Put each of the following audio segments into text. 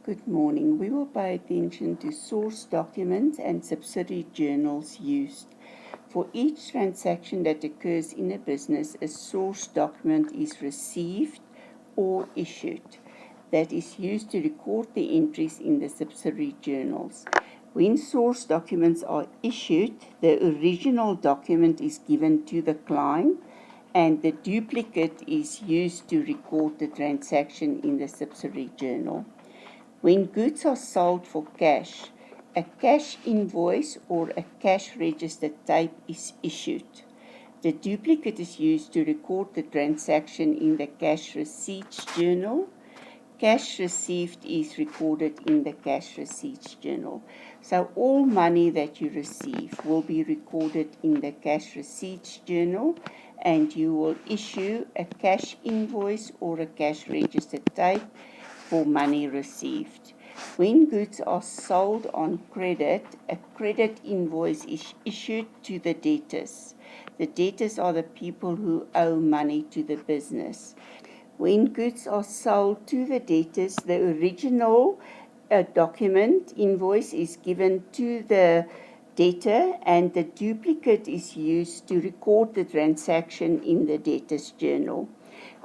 Good morning. We will pay attention to source documents and subsidiary journals used. For each transaction that occurs in a business, a source document is received or issued that is used to record the entries in the subsidiary journals. When source documents are issued, the original document is given to the client and the duplicate is used to record the transaction in the subsidiary journal. When goods are sold for cash, a cash invoice or a cash register type is issued. The duplicate is used to record the transaction in the cash receipts journal. Cash received is recorded in the cash receipts journal. So all money that you receive will be recorded in the cash receipts journal, and you will issue a cash invoice or a cash register type for money received. When goods are sold on credit, a credit invoice is issued to the debtors. The debtors are the people who owe money to the business. When goods are sold to the debtors, the original document invoice is given to the debtor and the duplicate is used to record the transaction in the debtor's journal.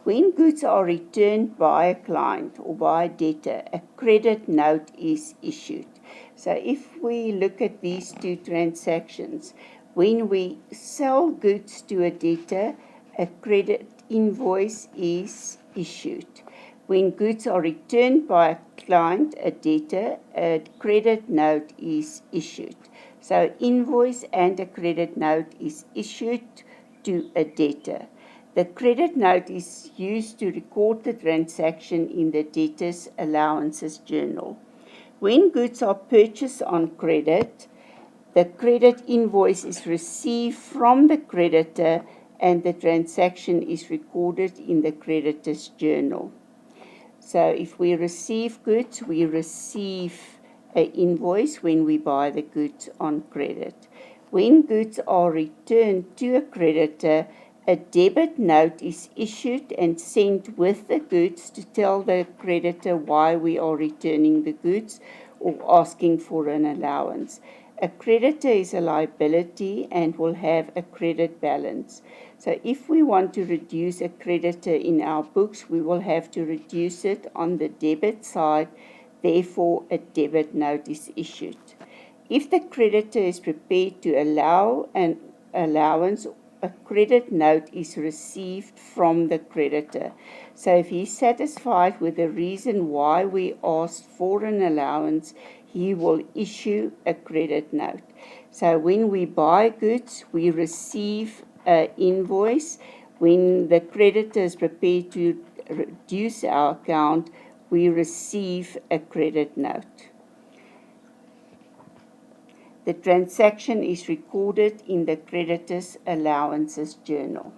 When goods are returned by a client or by a debtor, a credit note is issued. So if we look at these two transactions, when we sell goods to a debtor, a credit invoice is issued. When goods are returned by a client, a debtor, a credit note is issued. So invoice and a credit note is issued to a debtor. The credit note is used to record the transaction in the debtor's allowances journal. When goods are purchased on credit, the credit invoice is received from the creditor and the transaction is recorded in the creditor's journal. So if we receive goods, we receive an invoice when we buy the goods on credit. When goods are returned to a creditor, a debit note is issued and sent with the goods to tell the creditor why we are returning the goods or asking for an allowance. A creditor is a liability and will have a credit balance. So if we want to reduce a creditor in our books, we will have to reduce it on the debit side. Therefore, a debit note is issued. If the creditor is prepared to allow an allowance, a credit note is received from the creditor. So if he's satisfied with the reason why we asked for an allowance, he will issue a credit note. So when we buy goods, we receive an invoice. When the creditor is prepared to reduce our account, we receive a credit note. The transaction is recorded in the creditor's allowances journal.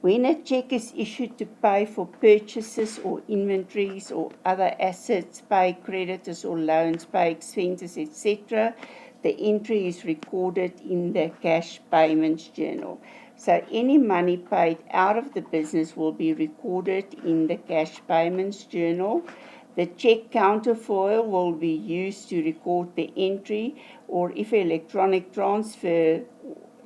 When a check is issued to pay for purchases or inventories or other assets, pay creditors or loans, pay expenses, etc., the entry is recorded in the cash payments journal. So any money paid out of the business will be recorded in the cash payments journal. The check counterfoil will be used to record the entry, or if electronic transfer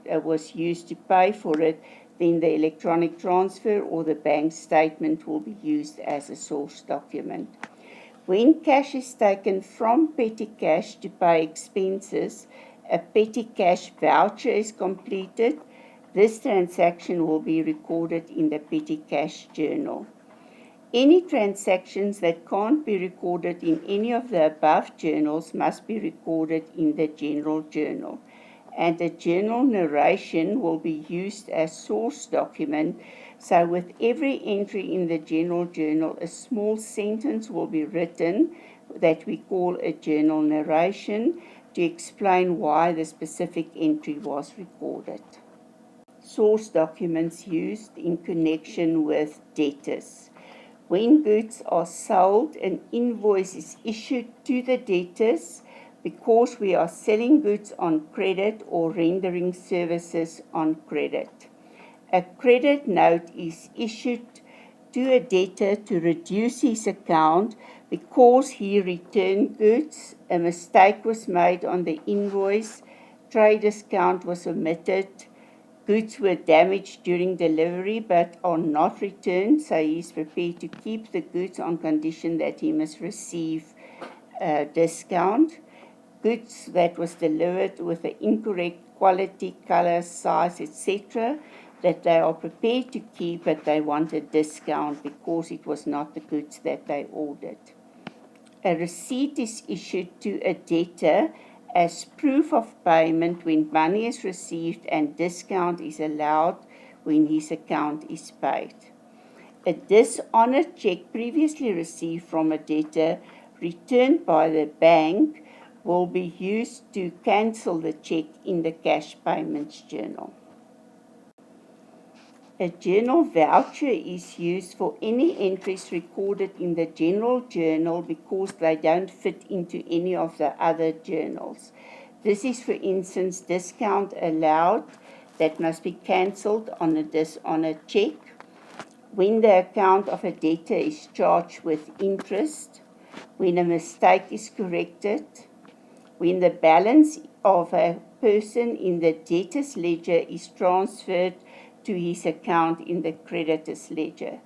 was used to pay for it, then the electronic transfer or the bank statement will be used as a source document. When cash is taken from petty cash to pay expenses, a petty cash voucher is completed. This transaction will be recorded in the petty cash journal. Any transactions that can't be recorded in any of the above journals must be recorded in the general journal. And the journal narration will be used as source document. So with every entry in the general journal, a small sentence will be written that we call a journal narration to explain why the specific entry was recorded. Source documents used in connection with debtors. When goods are sold, an invoice is issued to the debtors because we are selling goods on credit or rendering services on credit. A credit note is issued to a debtor to reduce his account because he returned goods, a mistake was made on the invoice, trade discount was omitted, goods were damaged during delivery but are not returned, so he is prepared to keep the goods on condition that he must receive a discount. Goods that was delivered with the incorrect quality, color, size, etc., that they are prepared to keep, but they want a discount because it was not the goods that they ordered. A receipt is issued to a debtor as proof of payment when money is received and discount is allowed when his account is paid. A dishonored check previously received from a debtor returned by the bank will be used to cancel the check in the cash payments journal. A journal voucher is used for any entries recorded in the general journal because they don't fit into any of the other journals. This is, for instance, discount allowed that must be cancelled on a dishonored check, when the account of a debtor is charged with interest, when a mistake is corrected, when the balance of a person in the debtor's ledger is transferred to his account in the creditor's ledger.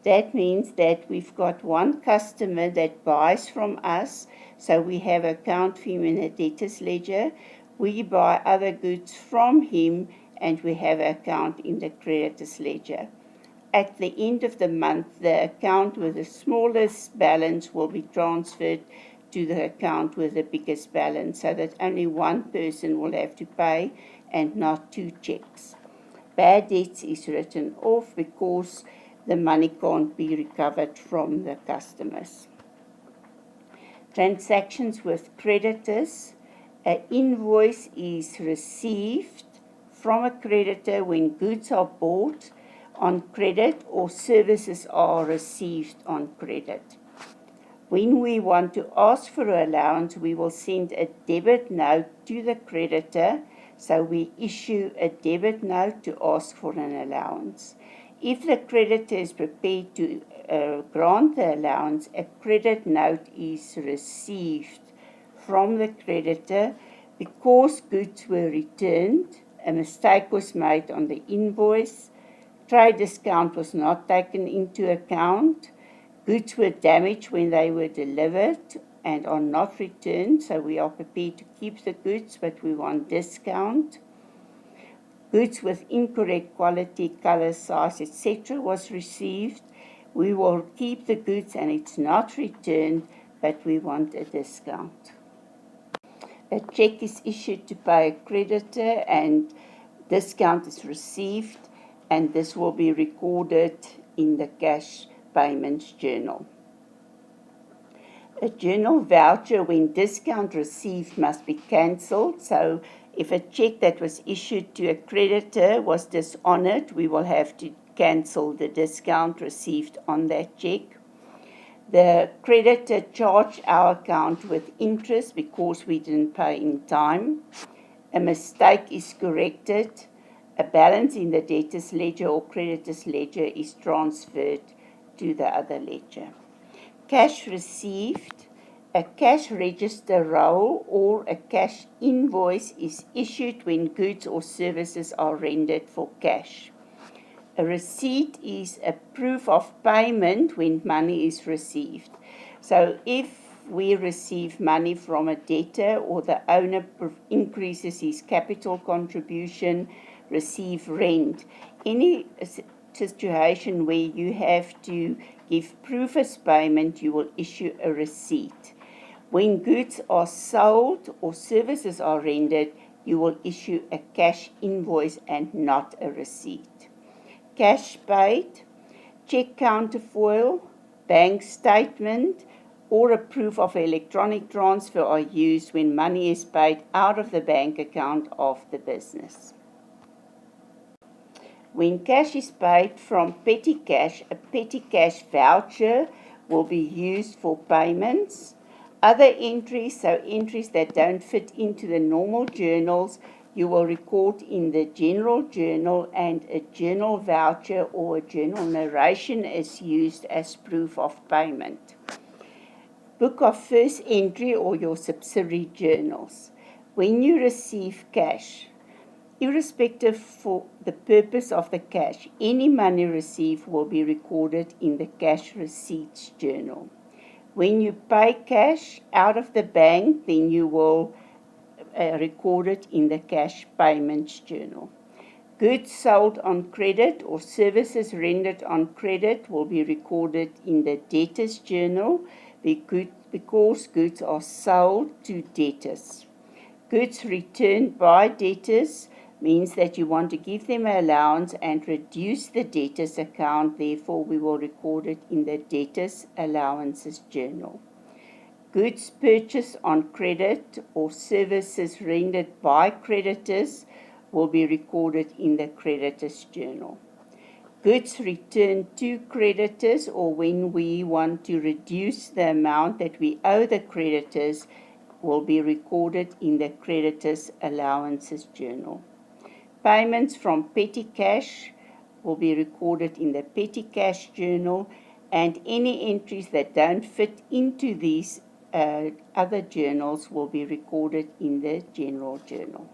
That means that we've got one customer that buys from us, so we have account for him in the debtor's ledger. We buy other goods from him and we have account in the creditor's ledger. At the end of the month, the account with the smallest balance will be transferred to the account with the biggest balance, so that only one person will have to pay and not two checks. Bad debts is written off because the money can't be recovered from the customers. Transactions with creditors. An invoice is received from a creditor when goods are bought on credit or services are received on credit. When we want to ask for an allowance, we will send a debit note to the creditor, so we issue a debit note to ask for an allowance. If the creditor is prepared to grant the allowance, a credit note is received from the creditor because goods were returned, a mistake was made on the invoice, trade discount was not taken into account, goods were damaged when they were delivered and are not returned, so we are prepared to keep the goods, but we want discount. Goods with incorrect quality, color, size, etc. was received. We will keep the goods and it's not returned, but we want a discount. A check is issued to pay a creditor and discount is received, and this will be recorded in the cash payments journal. A journal voucher when discount received must be cancelled. So if a check that was issued to a creditor was dishonored, we will have to cancel the discount received on that check. The creditor charged our account with interest because we didn't pay in time. A mistake is corrected. A balance in the debtor's ledger or creditor's ledger is transferred to the other ledger. Cash received. A cash register roll or a cash invoice is issued when goods or services are rendered for cash. A receipt is a proof of payment when money is received. So if we receive money from a debtor or the owner increases his capital contribution, receive rent, any situation where you have to give proof as payment, you will issue a receipt. When goods are sold or services are rendered, you will issue a cash invoice and not a receipt. Cash paid, check counterfoil, bank statement, or a proof of electronic transfer are used when money is paid out of the bank account of the business. When cash is paid from petty cash, a petty cash voucher will be used for payments. Other entries, so entries that don't fit into the normal journals, you will record in the general journal, and a journal voucher or a journal narration is used as proof of payment. Book of first entry or your subsidiary journals. When you receive cash, irrespective for the purpose of the cash, any money received will be recorded in the cash receipts journal. When you pay cash out of the bank, then you will record it in the cash payments journal. Goods sold on credit or services rendered on credit will be recorded in the debtors journal because goods are sold to debtors. Goods returned by debtors means that you want to give them an allowance and reduce the debtors account, therefore we will record it in the debtors allowances journal. Goods purchased on credit or services rendered by creditors will be recorded in the creditors journal. Goods returned to creditors, or when we want to reduce the amount that we owe the creditors, will be recorded in the creditors allowances journal. Payments from petty cash will be recorded in the petty cash journal, and any entries that don't fit into these other journals will be recorded in the general journal.